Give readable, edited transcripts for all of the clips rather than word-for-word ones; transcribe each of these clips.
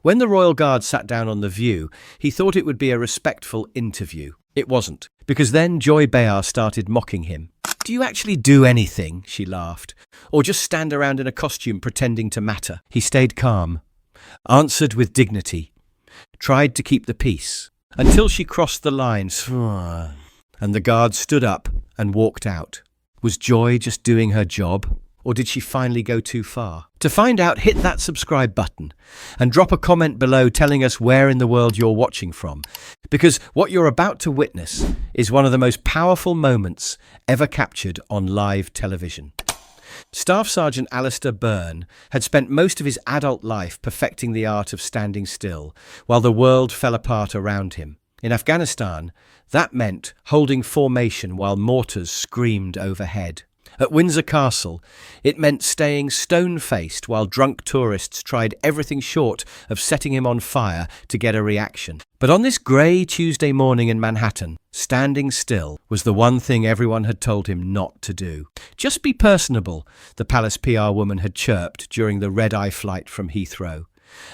When the Royal Guard sat down on The View, he thought it would be a respectful interview. It wasn't, because then Joy Behar started mocking him. "Do you actually do anything?" she laughed. "Or just stand around in a costume pretending to matter?" He stayed calm, answered with dignity, tried to keep the peace, until she crossed the line, and the guard stood up and walked out. Was Joy just doing her job, or did she finally go too far? To find out, hit that subscribe button and drop a comment below telling us where in the world you're watching from, because what you're about to witness is one of the most powerful moments ever captured on live television. Staff Sergeant Alistair Byrne had spent most of his adult life perfecting the art of standing still while the world fell apart around him. In Afghanistan, that meant holding formation while mortars screamed overhead. At Windsor Castle, it meant staying stone-faced while drunk tourists tried everything short of setting him on fire to get a reaction. But on this grey Tuesday morning in Manhattan, standing still was the one thing everyone had told him not to do. "Just be personable," the Palace PR woman had chirped during the red-eye flight from Heathrow.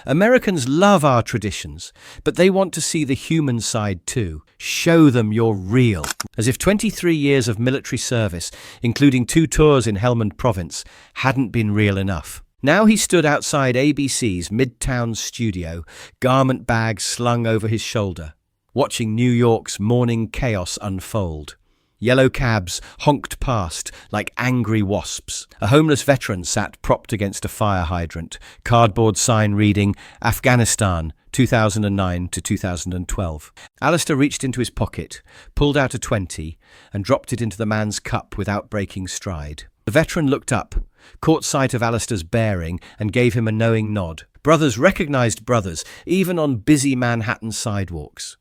"Americans love our traditions, but they want to see the human side too. Show them you're real." As if 23 years of military service, including 2 tours in Helmand Province, hadn't been real enough. Now he stood outside ABC's Midtown studio, garment bags slung over his shoulder, watching New York's morning chaos unfold. Yellow cabs honked past like angry wasps. A homeless veteran sat propped against a fire hydrant, cardboard sign reading Afghanistan 2009 to 2012. Alistair reached into his pocket, pulled out a 20 and dropped it into the man's cup without breaking stride. The veteran looked up, caught sight of Alistair's bearing and gave him a knowing nod. Brothers recognized brothers, even on busy Manhattan sidewalks.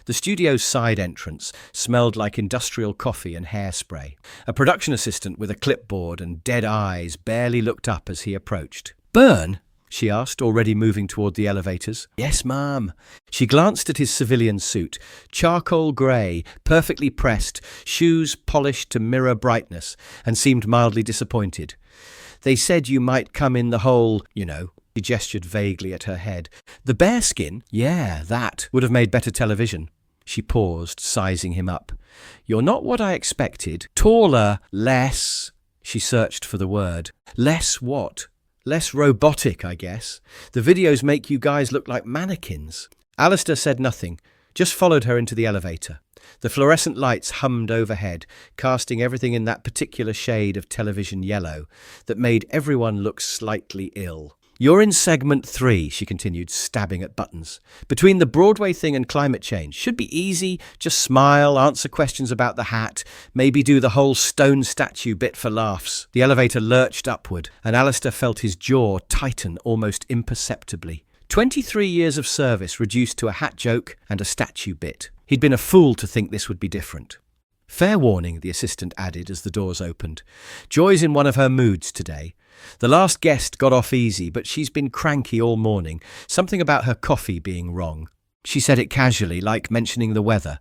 The studio's side entrance smelled like industrial coffee and hairspray. A production assistant with a clipboard and dead eyes barely looked up as he approached. "Byrne?" she asked, already moving toward the elevators. "Yes, ma'am." She glanced at his civilian suit, charcoal grey, perfectly pressed, shoes polished to mirror brightness, and seemed mildly disappointed. "They said you might come in the whole, you know." He gestured vaguely at her head. "The bearskin? Yeah, that would have made better television." She paused, sizing him up. "You're not what I expected. Taller, less..." She searched for the word. "Less what?" "Less robotic, I guess. The videos make you guys look like mannequins." Alistair said nothing, just followed her into the elevator. The fluorescent lights hummed overhead, casting everything in that particular shade of television yellow that made everyone look slightly ill. "You're in segment 3, she continued, stabbing at buttons. "Between the Broadway thing and climate change. Should be easy. Just smile, answer questions about the hat, maybe do the whole stone statue bit for laughs." The elevator lurched upward, and Alistair felt his jaw tighten almost imperceptibly. 23 years of service reduced to a hat joke and a statue bit. He'd been a fool to think this would be different. "Fair warning," the assistant added as the doors opened. "Joy's in one of her moods today. The last guest got off easy, but she's been cranky all morning. Something about her coffee being wrong." She said it casually, like mentioning the weather.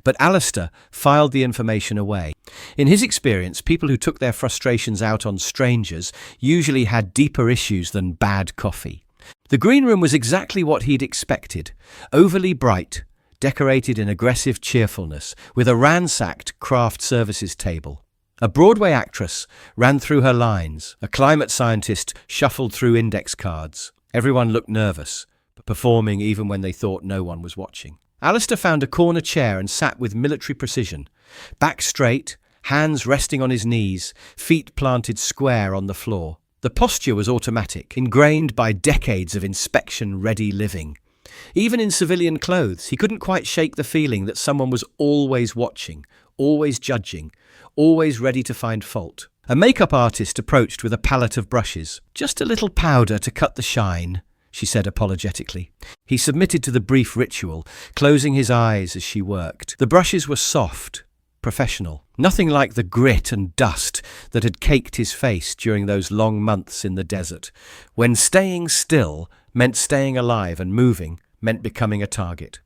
But Alistair filed the information away. In his experience, people who took their frustrations out on strangers usually had deeper issues than bad coffee. The green room was exactly what he'd expected. Overly bright, decorated in aggressive cheerfulness, with a ransacked craft services table. A Broadway actress ran through her lines. A climate scientist shuffled through index cards. Everyone looked nervous, performing even when they thought no one was watching. Alistair found a corner chair and sat with military precision. Back straight, hands resting on his knees, feet planted square on the floor. The posture was automatic, ingrained by decades of inspection-ready living. Even in civilian clothes, he couldn't quite shake the feeling that someone was always watching, always judging, always ready to find fault. A makeup artist approached with a palette of brushes. "Just a little powder to cut the shine," she said apologetically. He submitted to the brief ritual, closing his eyes as she worked. The brushes were soft, professional. Nothing like the grit and dust that had caked his face during those long months in the desert, when staying still meant staying alive and moving meant becoming a target.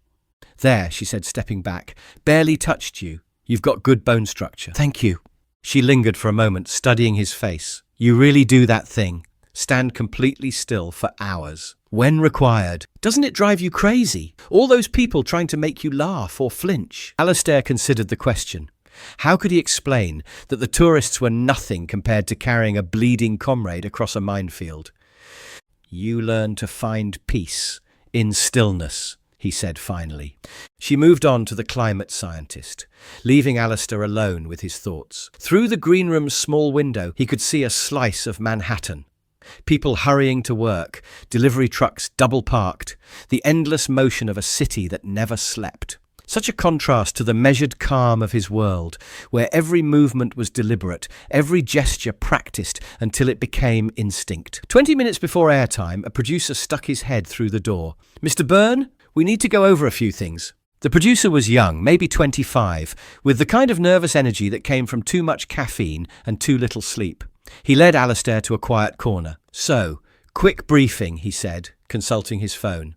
"There," she said, stepping back. "Barely touched you. You've got good bone structure." "Thank you." She lingered for a moment, studying his face. "You really do that thing. Stand completely still for hours." when required. Doesn't it drive you crazy? All those people trying to make you laugh or flinch. Alistair considered the question. How could he explain that the tourists were nothing compared to carrying a bleeding comrade across a minefield? You learn to find peace in stillness, he said finally. She moved on to the climate scientist, leaving Alistair alone with his thoughts. Through the green room's small window, he could see a slice of Manhattan. People hurrying to work, delivery trucks double parked, the endless motion of a city that never slept. Such a contrast to the measured calm of his world, where every movement was deliberate, every gesture practiced until it became instinct. 20 minutes before airtime, a producer stuck his head through the door. "Mr. Byrne, we need to go over a few things." The producer was young, maybe 25, with the kind of nervous energy that came from too much caffeine and too little sleep. He led Alistair to a quiet corner. "So, quick briefing," he said, consulting his phone.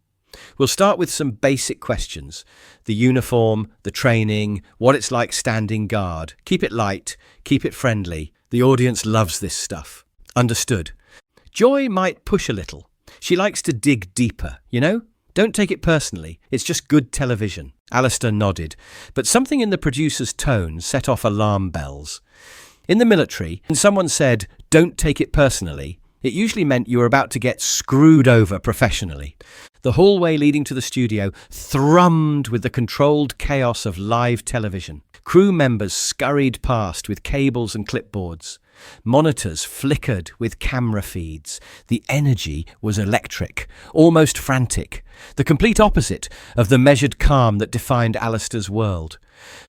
"We'll start with some basic questions. The uniform, the training, what it's like standing guard. Keep it light, keep it friendly. The audience loves this stuff." "Understood." Joy might push a little. She likes to dig deeper, you know? Don't take it personally. It's just good television. Alistair nodded, but something in the producer's tone set off alarm bells. In the military, when someone said, "Don't take it personally," it usually meant you were about to get screwed over professionally. The hallway leading to the studio thrummed with the controlled chaos of live television. Crew members scurried past with cables and clipboards. Monitors flickered with camera feeds. The energy was electric, almost frantic, the complete opposite of the measured calm that defined Alistair's world.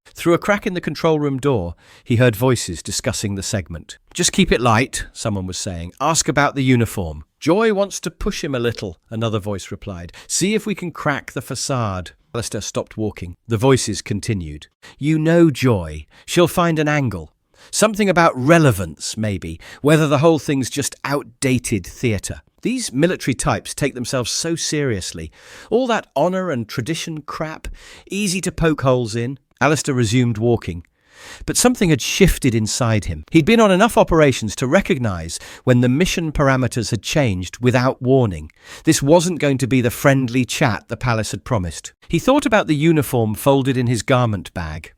Through a crack in the control room door, he heard voices discussing the segment. "Just keep it light," someone was saying. "Ask about the uniform." "Joy wants to push him a little," another voice replied. "See if we can crack the facade." Alistair stopped walking. The voices continued. "You know Joy. She'll find an angle. Something about relevance, maybe, whether the whole thing's just outdated theatre. These military types take themselves so seriously. All that honour and tradition crap, easy to poke holes in." Alistair resumed walking. But something had shifted inside him. He'd been on enough operations to recognise when the mission parameters had changed without warning. This wasn't going to be the friendly chat the palace had promised. He thought about the uniform folded in his garment bag.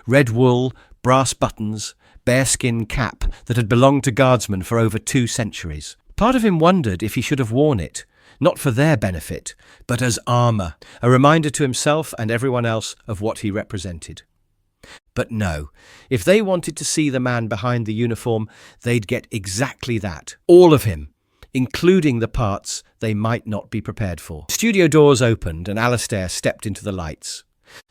Red wool, brass buttons, bearskin cap that had belonged to guardsmen for over 2 centuries. Part of him wondered if he should have worn it, not for their benefit, but as armour, a reminder to himself and everyone else of what he represented. But no, if they wanted to see the man behind the uniform, they'd get exactly that. All of him, including the parts they might not be prepared for. Studio doors opened and Alistair stepped into the lights.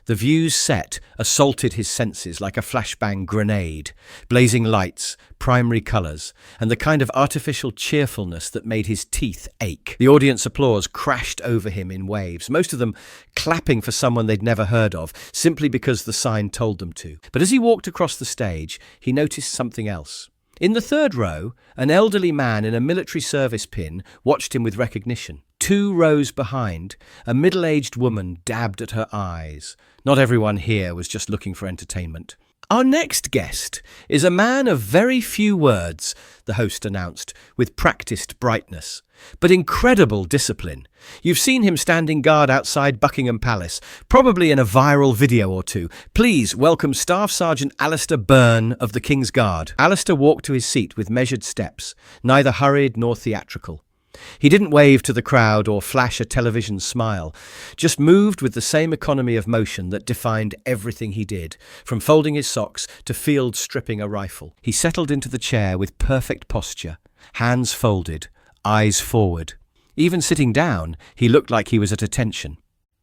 The view's set assaulted his senses like a flashbang grenade, blazing lights, primary colours, and the kind of artificial cheerfulness that made his teeth ache. The audience applause crashed over him in waves, most of them clapping for someone they'd never heard of, simply because the sign told them to. But as he walked across the stage, he noticed something else. In the third row, an elderly man in a military service pin watched him with recognition. 2 rows behind, a middle-aged woman dabbed at her eyes. Not everyone here was just looking for entertainment. "Our next guest is a man of very few words," the host announced, with practiced brightness, "but incredible discipline. You've seen him standing guard outside Buckingham Palace, probably in a viral video or two. Please welcome Staff Sergeant Alistair Byrne of the King's Guard." Alistair walked to his seat with measured steps, neither hurried nor theatrical. He didn't wave to the crowd or flash a television smile, just moved with the same economy of motion that defined everything he did, from folding his socks to field stripping a rifle. He settled into the chair with perfect posture, hands folded, eyes forward. Even sitting down, he looked like he was at attention.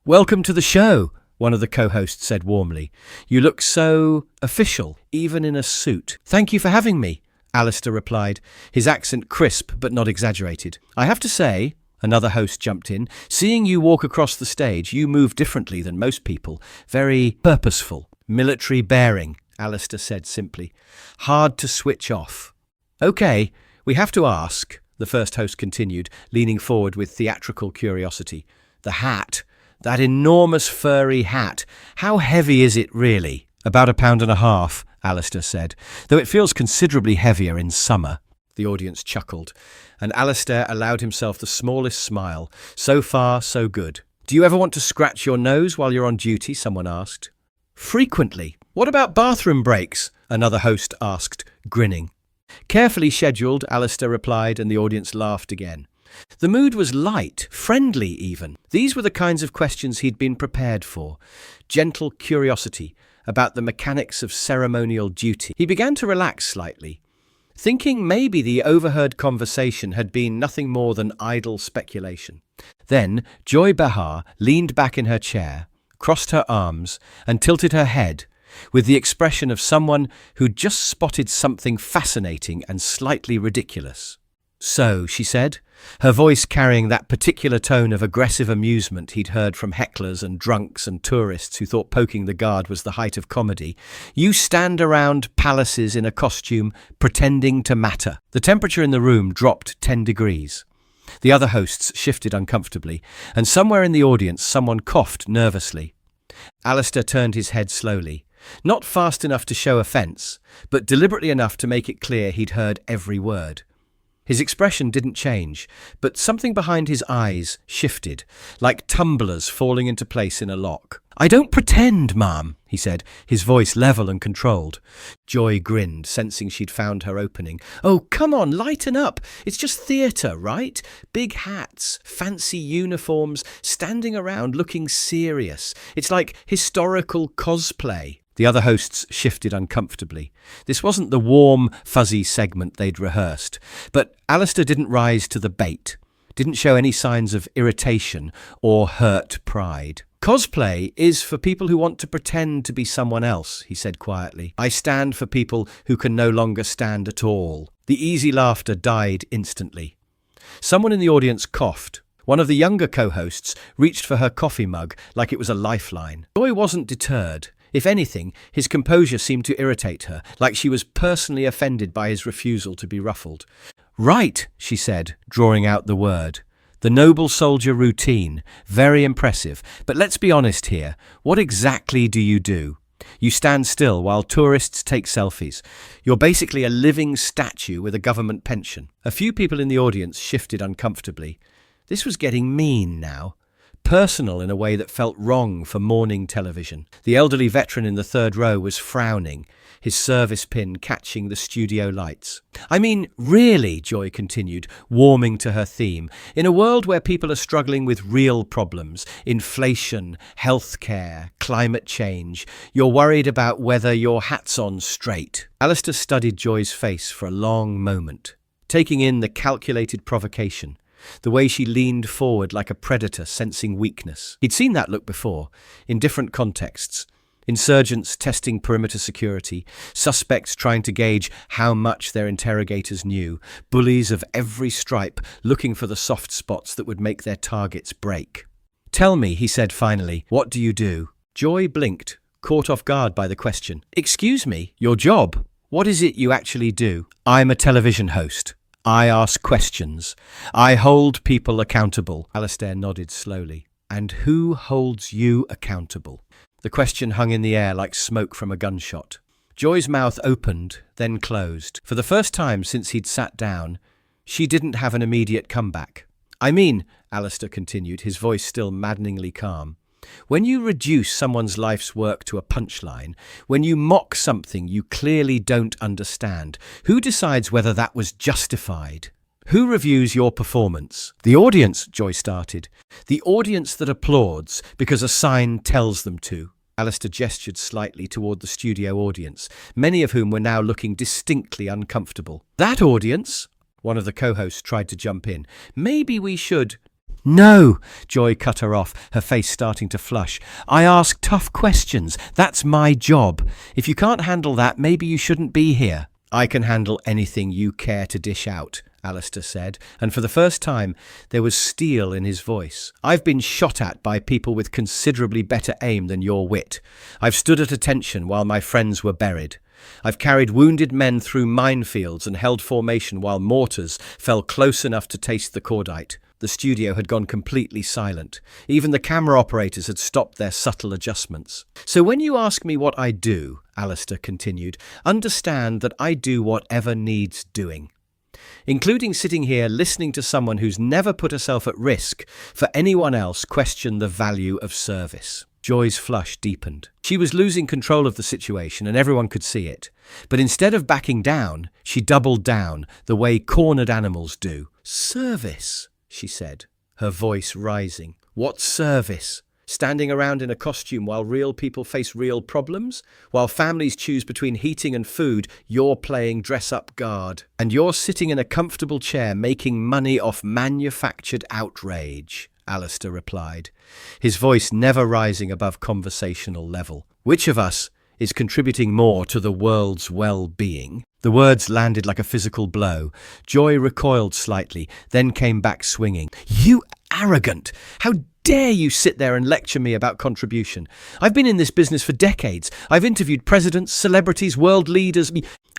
"Welcome to the show," one of the co-hosts said warmly. "You look so official, even in a suit." "Thank you for having me," Alistair replied, his accent crisp but not exaggerated. "I have to say," another host jumped in, "seeing you walk across the stage, you move differently than most people. Very purposeful. Military bearing," Alistair said simply. "Hard to switch off." "Okay, we have to ask," the first host continued, leaning forward with theatrical curiosity. "The hat, that enormous furry hat, how heavy is it really?" "About 1.5 pounds," Alistair said, "though it feels considerably heavier in summer." The audience chuckled, and Alistair allowed himself the smallest smile. So far, so good. Do you ever want to scratch your nose while you're on duty? Someone asked. Frequently. What about bathroom breaks? Another host asked, grinning. Carefully scheduled, Alistair replied, and the audience laughed again. The mood was light, friendly even. These were the kinds of questions he'd been prepared for. Gentle curiosity about the mechanics of ceremonial duty. He began to relax slightly, thinking maybe the overheard conversation had been nothing more than idle speculation. Then Joy Behar leaned back in her chair, crossed her arms, and tilted her head, with the expression of someone who'd just spotted something fascinating and slightly ridiculous. So, she said, her voice carrying that particular tone of aggressive amusement he'd heard from hecklers and drunks and tourists who thought poking the guard was the height of comedy, you stand around palaces in a costume pretending to matter. The temperature in the room dropped 10 degrees. The other hosts shifted uncomfortably, and somewhere in the audience someone coughed nervously. Alistair turned his head slowly, not fast enough to show offence, but deliberately enough to make it clear he'd heard every word. His expression didn't change, but something behind his eyes shifted, like tumblers falling into place in a lock. I don't pretend, ma'am, he said, his voice level and controlled. Joy grinned, sensing she'd found her opening. Oh, come on, lighten up. It's just theatre, right? Big hats, fancy uniforms, standing around looking serious. It's like historical cosplay. The other hosts shifted uncomfortably. This wasn't the warm, fuzzy segment they'd rehearsed. But Alistair didn't rise to the bait, didn't show any signs of irritation or hurt pride. Cosplay is for people who want to pretend to be someone else, he said quietly. I stand for people who can no longer stand at all. The easy laughter died instantly. Someone in the audience coughed. One of the younger co-hosts reached for her coffee mug like it was a lifeline. Joy wasn't deterred. If anything, his composure seemed to irritate her, like she was personally offended by his refusal to be ruffled. Right, she said, drawing out the word. The noble soldier routine. Very impressive. But let's be honest here. What exactly do you do? You stand still while tourists take selfies. You're basically a living statue with a government pension. A few people in the audience shifted uncomfortably. This was getting mean now. Personal in a way that felt wrong for morning television. The elderly veteran in the third row was frowning, his service pin catching the studio lights. I mean, really, Joy continued, warming to her theme, in a world where people are struggling with real problems, inflation, healthcare, climate change, you're worried about whether your hat's on straight. Alistair studied Joy's face for a long moment, taking in the calculated provocation. The way she leaned forward like a predator sensing weakness. He'd seen that look before, in different contexts. Insurgents testing perimeter security, suspects trying to gauge how much their interrogators knew, bullies of every stripe looking for the soft spots that would make their targets break. Tell me, he said finally, what do you do? Joy blinked, caught off guard by the question. Excuse me, your job? What is it you actually do? I'm a television host. I ask questions. I hold people accountable. Alistair nodded slowly. And who holds you accountable? The question hung in the air like smoke from a gunshot. Joy's mouth opened, then closed. For the first time since he'd sat down, she didn't have an immediate comeback. I mean, Alistair continued, his voice still maddeningly calm, when you reduce someone's life's work to a punchline, when you mock something you clearly don't understand, who decides whether that was justified? Who reviews your performance? The audience, Joy started. The audience that applauds because a sign tells them to. Alistair gestured slightly toward the studio audience, many of whom were now looking distinctly uncomfortable. That audience? One of the co-hosts tried to jump in. Maybe we should... No, Joy cut her off, her face starting to flush. I ask tough questions. That's my job. If you can't handle that, maybe you shouldn't be here. I can handle anything you care to dish out, Alistair said, and for the first time there was steel in his voice. I've been shot at by people with considerably better aim than your wit. I've stood at attention while my friends were buried. I've carried wounded men through minefields and held formation while mortars fell close enough to taste the cordite. The studio had gone completely silent. Even the camera operators had stopped their subtle adjustments. So when you ask me what I do, Alistair continued, understand that I do whatever needs doing. including sitting here listening to someone who's never put herself at risk for anyone else question the value of service. Joy's flush deepened. She was losing control of the situation and everyone could see it. But instead of backing down, she doubled down the way cornered animals do. "Service," she said, her voice rising. "What service? Standing around in a costume while real people face real problems? While families choose between heating and food, you're playing dress-up guard. And you're sitting in a comfortable chair making money off manufactured outrage," Alistair replied, his voice never rising above conversational level. "Which of us is contributing more to the world's well-being?" The words landed like a physical blow. Joy recoiled slightly, then came back swinging. "You arrogant! How dare you sit there and lecture me about contribution? I've been in this business for decades. I've interviewed presidents, celebrities, world leaders,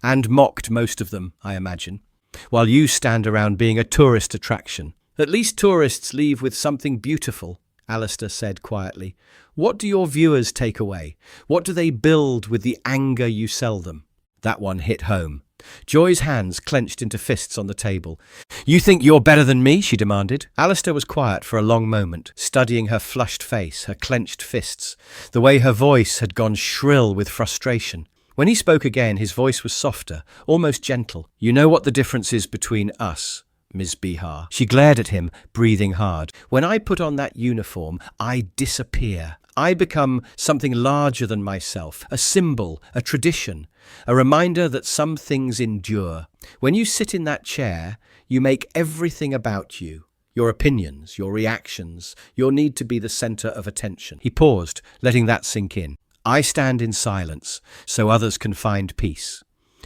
and mocked most of them, I imagine, while you stand around being a tourist attraction. At least tourists leave with something beautiful," Alistair said quietly. "What do your viewers take away? What do they build with the anger you sell them?" That one hit home. Joy's hands clenched into fists on the table. "You think you're better than me?" she demanded. Alistair was quiet for a long moment, studying her flushed face, her clenched fists, the way her voice had gone shrill with frustration. When he spoke again, his voice was softer, almost gentle. "You know what the difference is between us, Ms. Behar?" She glared at him, breathing hard. "When I put on that uniform, I disappear. I become something larger than myself, a symbol, a tradition, a reminder that some things endure. When you sit in that chair, you make everything about you, your opinions, your reactions, your need to be the center of attention." He paused, letting that sink in. "I stand in silence, so others can find peace.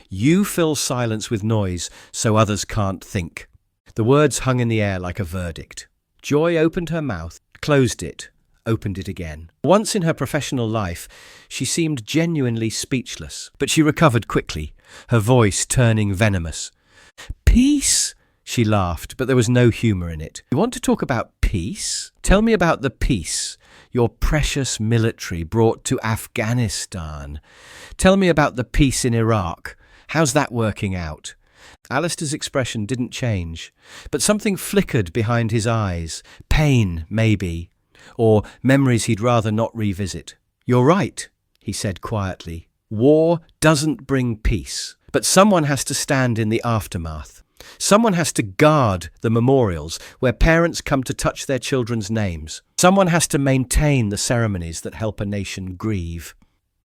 You fill silence with noise, so others can't think." The words hung in the air like a verdict. Joy opened her mouth, closed it, opened it again. Once in her professional life, she seemed genuinely speechless, but she recovered quickly, her voice turning venomous. "Peace?" She laughed, but there was no humour in it. "You want to talk about peace? Tell me about the peace your precious military brought to Afghanistan. Tell me about the peace in Iraq. How's that working out?" Alistair's expression didn't change, but something flickered behind his eyes. Pain, maybe, or memories he'd rather not revisit. "You're right," he said quietly. "War doesn't bring peace, but someone has to stand in the aftermath. Someone has to guard the memorials where parents come to touch their children's names. Someone has to maintain the ceremonies that help a nation grieve."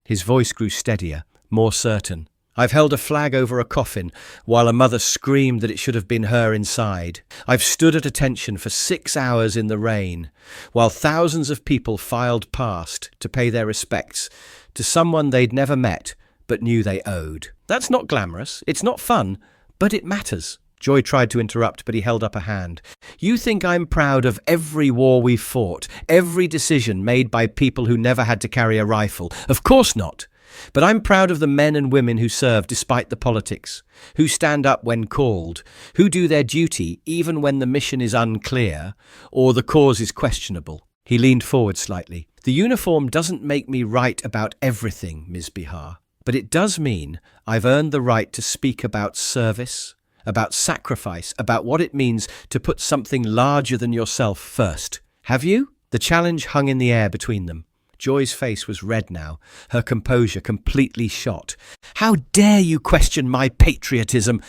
His voice grew steadier, more certain. "I've held a flag over a coffin while a mother screamed that it should have been her inside. I've stood at attention for 6 hours in the rain while thousands of people filed past to pay their respects to someone they'd never met but knew they owed. That's not glamorous, it's not fun, but it matters." Joy tried to interrupt, but he held up a hand. "You think I'm proud of every war we've fought, every decision made by people who never had to carry a rifle? Of course not. But I'm proud of the men and women who serve despite the politics, who stand up when called, who do their duty even when the mission is unclear or the cause is questionable." He leaned forward slightly. "The uniform doesn't make me right about everything, Ms. Behar, but it does mean I've earned the right to speak about service, about sacrifice, about what it means to put something larger than yourself first. Have you?" The challenge hung in the air between them. Joy's face was red now, her composure completely shot. "How dare you question my patriotism?"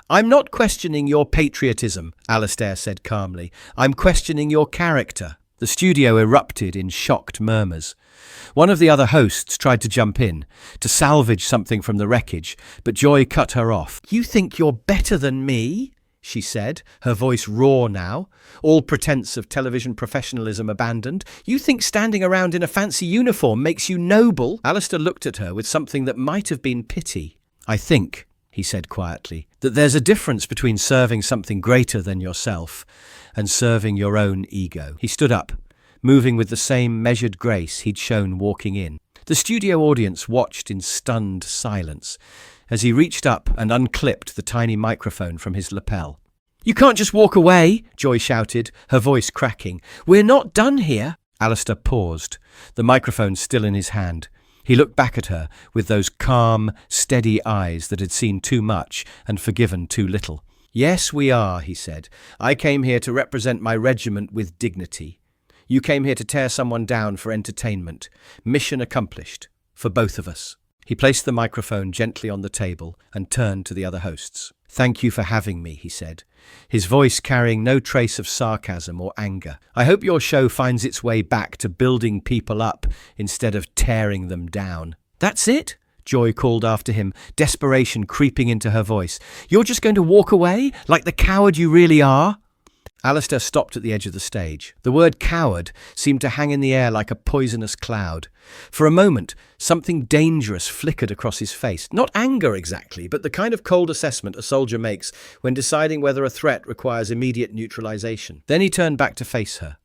"I'm not questioning your patriotism," Alistair said calmly. "I'm questioning your character." The studio erupted in shocked murmurs. One of the other hosts tried to jump in, to salvage something from the wreckage, but Joy cut her off. "You think you're better than me?" she said, her voice raw now, all pretense of television professionalism abandoned. "You think standing around in a fancy uniform makes you noble?" Alistair looked at her with something that might have been pity. "I think," he said quietly, "that there's a difference between serving something greater than yourself and serving your own ego." He stood up, moving with the same measured grace he'd shown walking in. The studio audience watched in stunned silence as he reached up and unclipped the tiny microphone from his lapel. "You can't just walk away," Joy shouted, her voice cracking. "We're not done here." Alistair paused, the microphone still in his hand. He looked back at her with those calm, steady eyes that had seen too much and forgiven too little. Yes, we are, he said. I came here to represent my regiment with dignity. You came here to tear someone down for entertainment. Mission accomplished. For both of us. He placed the microphone gently on the table and turned to the other hosts. Thank you for having me, he said, his voice carrying no trace of sarcasm or anger. I hope your show finds its way back to building people up instead of tearing them down. That's it? Joy called after him, desperation creeping into her voice. You're just going to walk away, like the coward you really are? Alistair stopped at the edge of the stage. The word coward seemed to hang in the air like a poisonous cloud. For a moment, something dangerous flickered across his face. Not anger exactly, but the kind of cold assessment a soldier makes when deciding whether a threat requires immediate neutralization. Then he turned back to face her.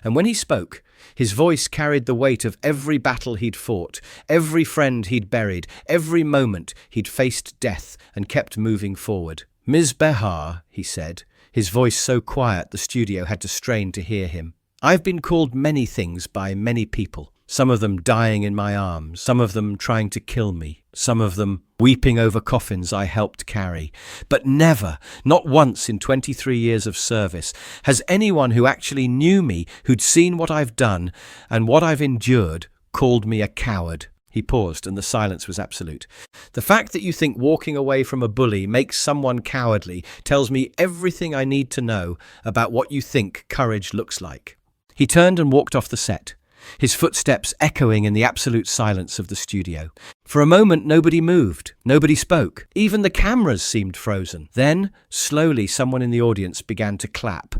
And when he spoke, his voice carried the weight of every battle he'd fought, every friend he'd buried, every moment he'd faced death and kept moving forward. Ms. Behar, he said, his voice so quiet the studio had to strain to hear him. I've been called many things by many people, some of them dying in my arms, some of them trying to kill me, some of them weeping over coffins I helped carry. But never, not once in 23 years of service, has anyone who actually knew me, who'd seen what I've done and what I've endured, called me a coward. He paused, and the silence was absolute. The fact that you think walking away from a bully makes someone cowardly tells me everything I need to know about what you think courage looks like. He turned and walked off the set, his footsteps echoing in the absolute silence of the studio. For a moment, nobody moved, nobody spoke. Even the cameras seemed frozen. Then, slowly, someone in the audience began to clap.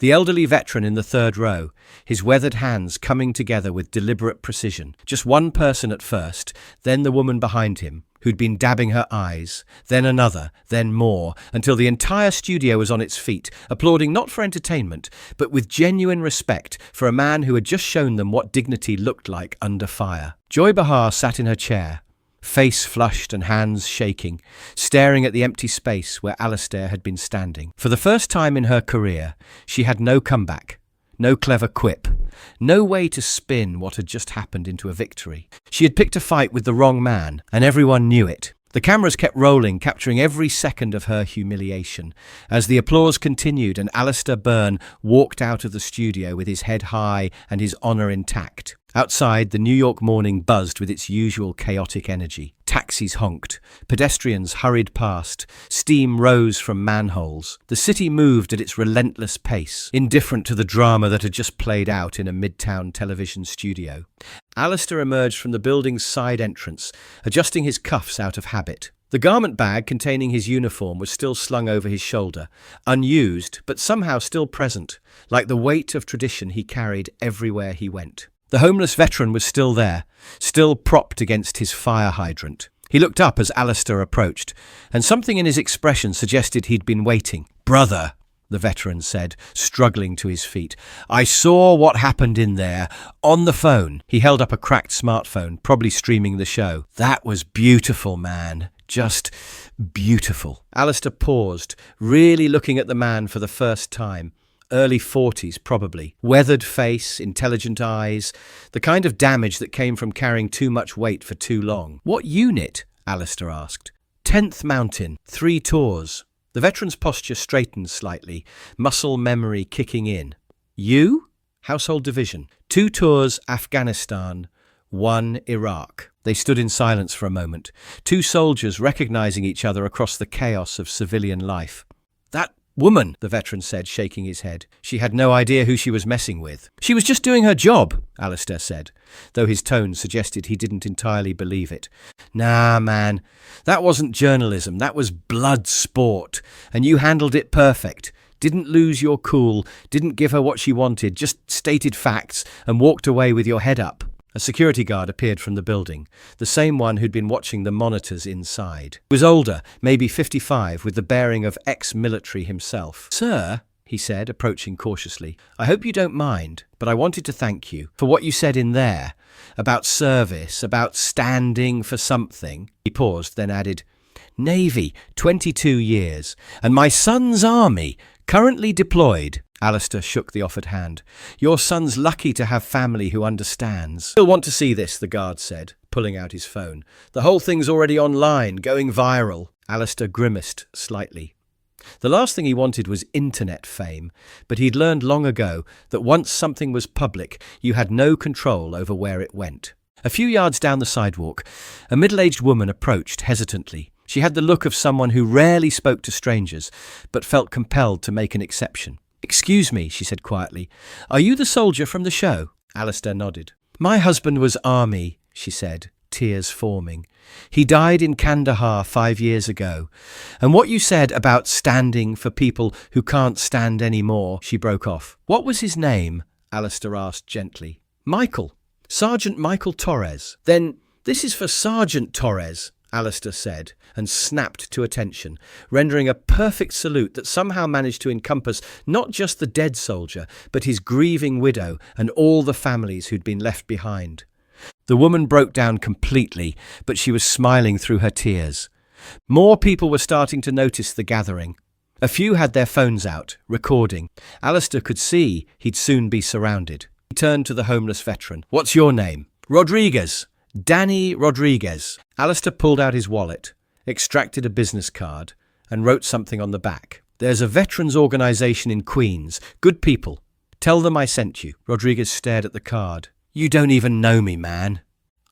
The elderly veteran in the third row, his weathered hands coming together with deliberate precision. Just one person at first, then the woman behind him, who'd been dabbing her eyes, then another, then more, until the entire studio was on its feet, applauding not for entertainment, but with genuine respect for a man who had just shown them what dignity looked like under fire. Joy Behar sat in her chair, face flushed and hands shaking, staring at the empty space where Alistair had been standing. For the first time in her career, she had no comeback, no clever quip, no way to spin what had just happened into a victory. She had picked a fight with the wrong man, and everyone knew it. The cameras kept rolling, capturing every second of her humiliation. As the applause continued and Alistair Byrne walked out of the studio with his head high and his honour intact. Outside, the New York morning buzzed with its usual chaotic energy. Taxis honked, pedestrians hurried past, steam rose from manholes. The city moved at its relentless pace, indifferent to the drama that had just played out in a midtown television studio. Alistair emerged from the building's side entrance, adjusting his cuffs out of habit. The garment bag containing his uniform was still slung over his shoulder, unused, but somehow still present, like the weight of tradition he carried everywhere he went. The homeless veteran was still there, still propped against his fire hydrant. He looked up as Alistair approached, and something in his expression suggested he'd been waiting. "Brother," the veteran said, struggling to his feet, "I saw what happened in there, on the phone." He held up a cracked smartphone, probably streaming the show. "That was beautiful, man. Just beautiful." Alistair paused, really looking at the man for the first time. Early 40s, probably. Weathered face, intelligent eyes, the kind of damage that came from carrying too much weight for too long. "What unit?" Alistair asked. 10th Mountain, 3 tours. The veteran's posture straightened slightly, muscle memory kicking in. "You?" "Household division. 2 tours, Afghanistan, 1 Iraq." They stood in silence for a moment, 2 soldiers recognizing each other across the chaos of civilian life. "That woman," the veteran said, shaking his head. She had no idea who she was messing with. "She was just doing her job," Alistair said, though his tone suggested he didn't entirely believe it. "Nah, man, that wasn't journalism, that was blood sport, and you handled it perfect. Didn't lose your cool, didn't give her what she wanted, just stated facts and walked away with your head up." A security guard appeared from the building, the same one who'd been watching the monitors inside. He was older, maybe 55, with the bearing of ex-military himself. "Sir," he said, approaching cautiously, "I hope you don't mind, but I wanted to thank you for what you said in there, about service, about standing for something." He paused, then added, "Navy, 22 years, and my son's army, currently deployed." Alistair shook the offered hand. "Your son's lucky to have family who understands." "He'll want to see this," the guard said, pulling out his phone. "The whole thing's already online, going viral." Alistair grimaced slightly. The last thing he wanted was internet fame, but he'd learned long ago that once something was public, you had no control over where it went. A few yards down the sidewalk, a middle-aged woman approached hesitantly. She had the look of someone who rarely spoke to strangers, but felt compelled to make an exception. "Excuse me," she said quietly. "Are you the soldier from the show?" Alistair nodded. "My husband was army," she said, tears forming. "He died in Kandahar 5 years ago. And what you said about standing for people who can't stand anymore," she broke off. "What was his name?" Alistair asked gently. "Michael. Sergeant Michael Torres." "Then this is for Sergeant Torres," Alistair said, and snapped to attention, rendering a perfect salute that somehow managed to encompass not just the dead soldier, but his grieving widow and all the families who'd been left behind. The woman broke down completely, but she was smiling through her tears. More people were starting to notice the gathering. A few had their phones out, recording. Alistair could see he'd soon be surrounded. He turned to the homeless veteran. "What's your name?" "Rodriguez. Danny Rodriguez." Alistair pulled out his wallet, extracted a business card, and wrote something on the back. "There's a veterans organization in Queens. Good people. Tell them I sent you." Rodriguez stared at the card. "You don't even know me, man."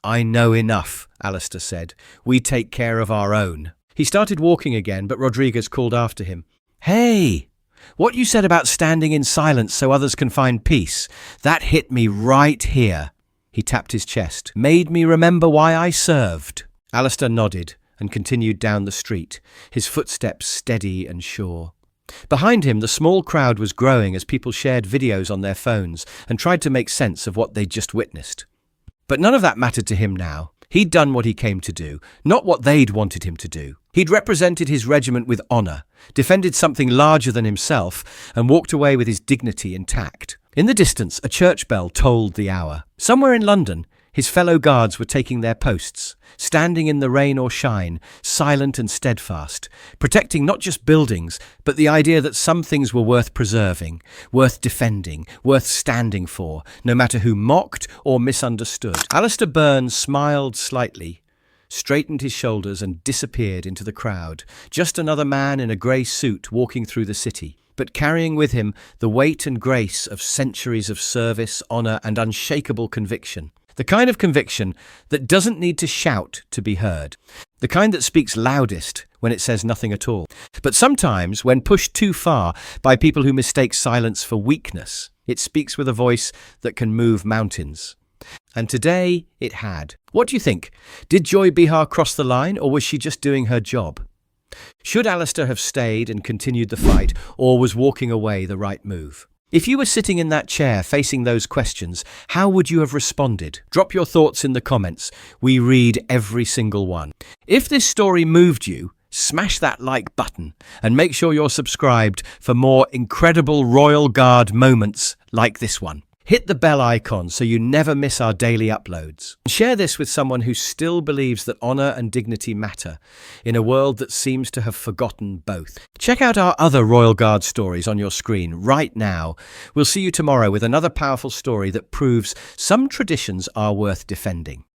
"I know enough," Alistair said. "We take care of our own." He started walking again, but Rodriguez called after him. "Hey! What you said about standing in silence so others can find peace, that hit me right here." He tapped his chest. "Made me remember why I served." Alistair nodded and continued down the street, his footsteps steady and sure. Behind him, the small crowd was growing as people shared videos on their phones and tried to make sense of what they'd just witnessed. But none of that mattered to him now. He'd done what he came to do, not what they'd wanted him to do. He'd represented his regiment with honour, defended something larger than himself, and walked away with his dignity intact. In the distance, a church bell tolled the hour. Somewhere in London, his fellow guards were taking their posts, standing in the rain or shine, silent and steadfast, protecting not just buildings, but the idea that some things were worth preserving, worth defending, worth standing for, no matter who mocked or misunderstood. Alistair Byrne smiled slightly, straightened his shoulders and disappeared into the crowd, just another man in a grey suit walking through the city, but carrying with him the weight and grace of centuries of service, honour and unshakable conviction. The kind of conviction that doesn't need to shout to be heard. The kind that speaks loudest when it says nothing at all. But sometimes, when pushed too far by people who mistake silence for weakness, it speaks with a voice that can move mountains. And today, it had. What do you think? Did Joy Behar cross the line, or was she just doing her job? Should Alistair have stayed and continued the fight, or was walking away the right move? If you were sitting in that chair facing those questions, how would you have responded? Drop your thoughts in the comments. We read every single one. If this story moved you, smash that like button and make sure you're subscribed for more incredible Royal Guard moments like this one. Hit the bell icon so you never miss our daily uploads. Share this with someone who still believes that honour and dignity matter in a world that seems to have forgotten both. Check out our other Royal Guard stories on your screen right now. We'll see you tomorrow with another powerful story that proves some traditions are worth defending.